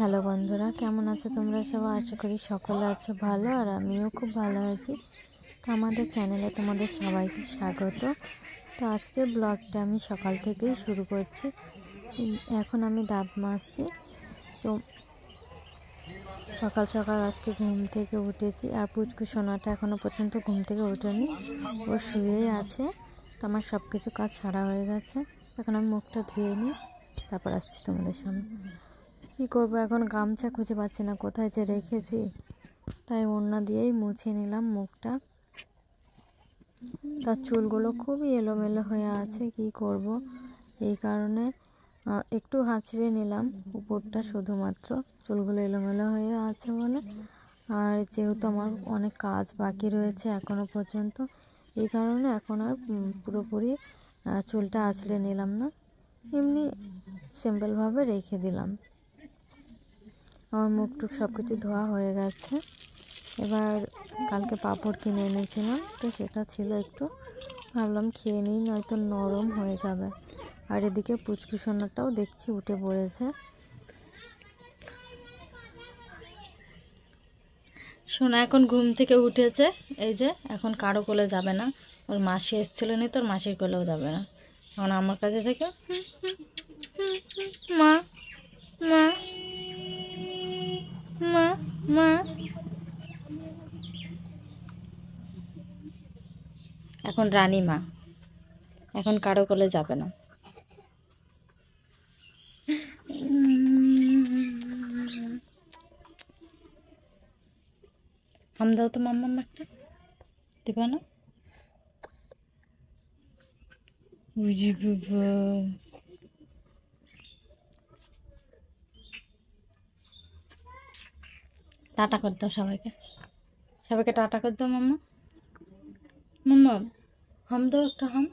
Hello বন্ধুরা, কেমন আছো তোমরা সবাই? আশা করি সকলে আছো ভালো, আর আমিও খুব ভালো আছি। তো আমাদের চ্যানেলে তোমাদের সবাইকে স্বাগত। তো আজকের ব্লগটা আমি সকাল থেকেই শুরু করছি। এখন আমি দাঁত মাজছি। তো সকাল সকাল আজকে ঘুম থেকে উঠেছি, আর পুচকু সোনাটা এখনও পর্যন্ত ঘুম থেকে ওঠেনি, ও শুয়েই আছে। তো আমার সব কিছু কাজ সারা হয়ে গেছে। এখন আমি মুখটা ধুয়ে নিই, তারপর আসছি তোমাদের সামনে। কী করবো, এখন গামছা খুঁজে পাচ্ছি না, কোথায় যে রেখেছি, তাই ওড়না দিয়েই মুছে নিলাম মুখটা। তার চুলগুলো খুবই এলোমেলো হয়ে আছে, কি করব, এই কারণে একটু হাঁচড়ে নিলাম উপরটা, শুধুমাত্র চুলগুলো এলোমেলো হয়ে আছে বলে। আর যেহেতু আমার অনেক কাজ বাকি রয়েছে এখনও পর্যন্ত, এই কারণে এখন আর পুরোপুরি চুলটা আঁচড়ে নিলাম না, এমনি সিম্পলভাবে রেখে দিলাম। আমার মুখ টুক সব কিছু ধোয়া হয়ে গেছে। এবার কালকে পাঁপড় কিনে এনেছিলাম, তো সেটা ছিল একটু, ভাবলাম খেয়ে নিই, নয়তো নরম হয়ে যাবে। আর এদিকে পুচকু সোনাটাও দেখছি উঠে পড়েছে। সোনা এখন ঘুম থেকে উঠেছে, এই যে এখন কারো কোলে যাবে না, ওর মাসি এসেছিল নি, তোর মাসির কোলেও যাবে না, এখন আমার কাছে থেকে মা মা মা মা। এখন রানী মা, এখন কারো কোলে যাবে না। হাম দাও তো মাম্মাম, একটা দিবা না? বুঝি বাবা, টাটা করে দাও সবাইকে, সবাইকে টাটা করে দাও মাম্মা। মাম্মা হাম দাও, একটা হাম।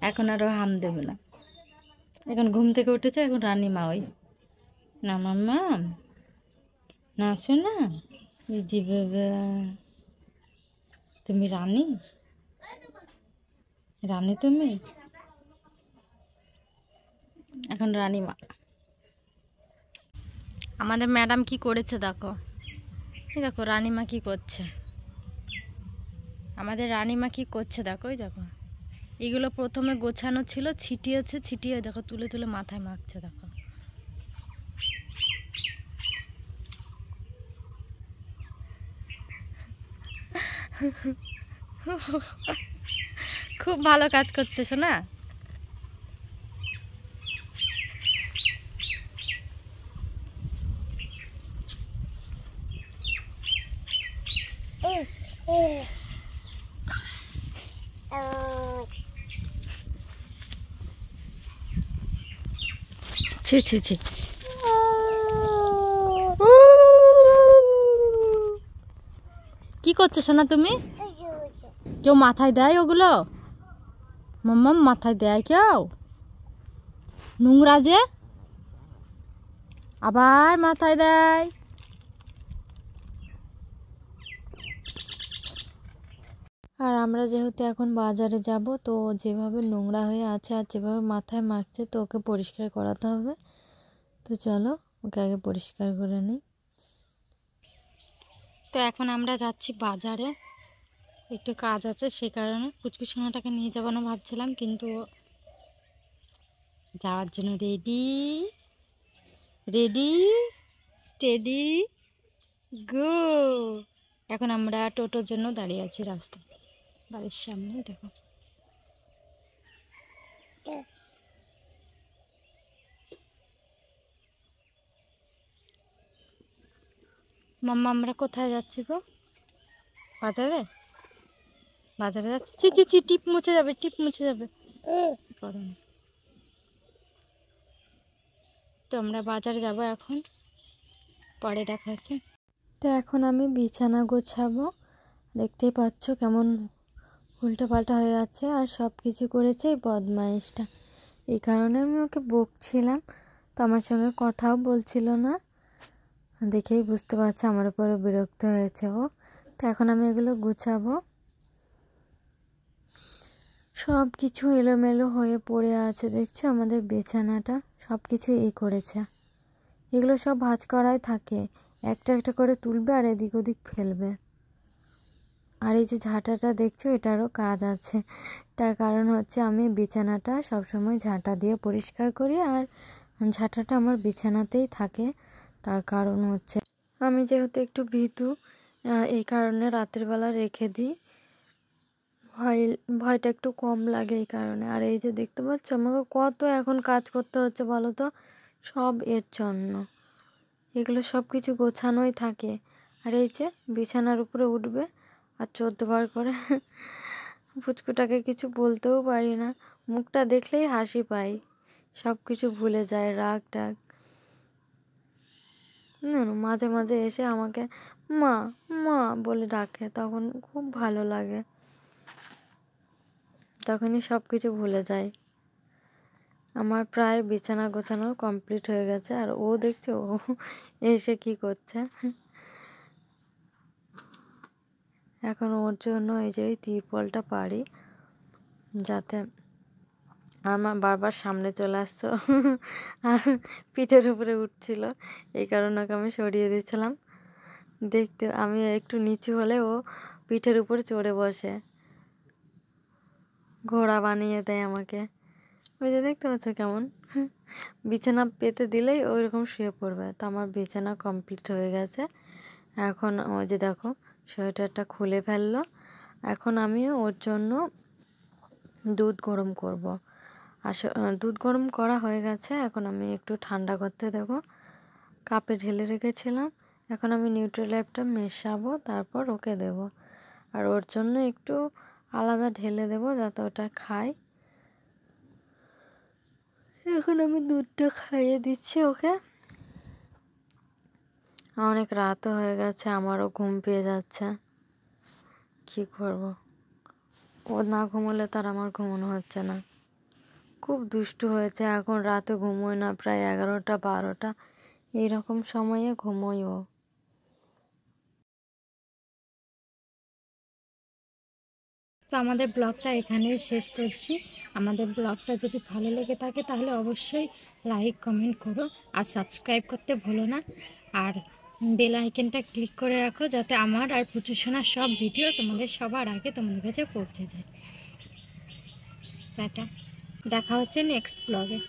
এখন আরও হাম দেবে না, এখন ঘুম থেকে উঠেছে, এখন রানী মা ওই না মাম্মা না, আসো না, বুঝি বাবা, তুমি রানী, রানী তুমি এখন রানী মা। আমাদের ম্যাডাম কি করেছে দেখো, দেখো রানীমা কি করছে, আমাদের রানীমা কি করছে দেখো, ওই দেখো, এগুলো প্রথমে গোছানো ছিল, ছিটিয়েছে, ছিটিয়ে দেখো তুলে তুলে মাথায় মাখছে দেখো। খুব ভালো কাজ করছে শোনা। ছি ছি ছি, কি করছো সোনা তুমি? কেউ মাথায় দেয় ওগুলো? মাম্মাম মাথায় দেয় কেউ? নোংরা যে, আবার মাথায় দেয়। আর আমরা যেহেতু এখন বাজারে যাব, তো যেভাবে নোংরা হয়ে আছে আর যেভাবে মাথায় মাখছে, তো ওকে পরিষ্কার করাতে হবে। তো চলো ওকে আগে পরিষ্কার করে নিই। তো এখন আমরা যাচ্ছি বাজারে, একটু কাজ আছে, সে কারণে পুচকু সোনাটাকে নিয়ে যাবো না ভাবছিলাম, কিন্তু যাওয়ার জন্য রেডি রেডি স্টেডি গো। এখন আমরা টোটোর জন্য দাঁড়িয়ে আছি রাস্তায়, বাড়ির সামনে দেখো। মাম্মা আমরা কোথায় যাচ্ছি গো? বাজারে, বাজারে যাচ্ছি। ছি ছি ছি, টিপ মুছে যাবে, টিপ মুছে যাবে। তো আমরা বাজারে যাব এখন, পরে দেখা আছে। তো এখন আমি বিছানা গোছাবো, দেখতেই পাচ্ছ কেমন উল্টো পাল্টা হয়ে আছে, আর সব কিছু করেছে এই বদমাইশটা। এই কারণে আমি ওকে বকছিলাম, তো আমার সঙ্গে কথাও বলছিল না, দেখেই বুঝতে পারছে আমার উপরে বিরক্ত হয়েছে ও। তো এখন আমি এগুলো গুছাবো। সব কিছু এলোমেলো হয়ে পড়ে আছে, দেখছো আমাদের বিছানাটা সব কিছু এই করেছে। এগুলো সব ভাঁজ করাই থাকে, একটা একটা করে তুলবে আর এদিক ওদিক ফেলবে। আর এই যে ঝাঁটাটা দেখছো, এটারও কাজ আছে। তার কারণ হচ্ছে আমি বিছানাটা সবসময় ঝাঁটা দিয়ে পরিষ্কার করি, আর ঝাঁটাটা আমার বিছানাতেই থাকে। তার কারণ হচ্ছে আমি যেহেতু একটু ভীতু, এই কারণে রাতের বেলা রেখে দিই, ভয়টা একটু কম লাগে এই কারণে। আর এই যে দেখতে পাচ্ছ আমাকে কত এখন কাজ করতে হচ্ছে বলো তো, সব এর জন্য। এগুলো সব কিছু গোছানোই থাকে। আর এই যে বিছানার উপরে উঠবে আর 14 বার করে পুচকুটাকে কিছু বলতেও পারি না, মুখটা দেখলেই হাসি পাই, সব কিছু ভুলে যায়, রাগ টাগ। মাঝে মাঝে এসে আমাকে মা মা বলে ডাকে, তখন খুব ভালো লাগে, তখনই সব কিছু ভুলে যায়। আমার প্রায় বিছানা গোছানো কমপ্লিট হয়ে গেছে। আর ও দেখছো ও এসে কি করছে, এখন ওর জন্য এই যে তিরপলটা পারি, যাতে আমার বারবার সামনে চলে আসছো আর পিঠের উপরে উঠছিল, এই কারণে ওকে আমি সরিয়ে দিয়েছিলাম। দেখতে আমি একটু নিচু হলে ও পিঠের উপরে চড়ে বসে, ঘোড়া বানিয়ে দেয় আমাকে। ওই যে দেখতে পাচ্ছ কেমন, বিছানা পেতে দিলেই ওইরকম শুয়ে পড়বে। তো আমার বিছানা কমপ্লিট হয়ে গেছে। এখন ওই যে দেখো সোয়েটারটা খুলে ফেললো। এখন আমি ওর জন্য দুধ গরম করব। দুধ গরম করা হয়ে গেছে, এখন আমি একটু ঠান্ডা করতে দেবো। কাপে ঢেলে রেখেছিলাম, এখন আমি নিউট্রিলাইফটা মেশাবো, তারপর ওকে দেব। আর ওর জন্য একটু আলাদা ঢেলে দেবো যাতে ওটা খায়। এখন আমি দুধটা খাইয়ে দিচ্ছি ওকে। অনেক রাতও হয়ে গেছে, আমারও ঘুম পেয়ে যাচ্ছে, কি করব। ও না ঘুমোলে তার আমার ঘুমানো হচ্ছে না। খুব দুষ্টু হয়েছে, এখন রাতে ঘুমোয় না, প্রায় 11টা 12টা এইরকম সময়ে ঘুমোয় ও। তো আমাদের ব্লগটা এখানেই শেষ করছি। আমাদের ব্লগটা যদি ভালো লেগে থাকে তাহলে অবশ্যই লাইক কমেন্ট করো, আর সাবস্ক্রাইব করতে ভুলো না। আর বেল আইকনটা ক্লিক করে রাখো, যাতে আমার আর পুচু সোনার সব ভিডিও তোমাদের সবার আগে তোমাদের কাছে পৌঁছে যায়। টাটা, দেখা হচ্ছে নেক্সট ব্লগে।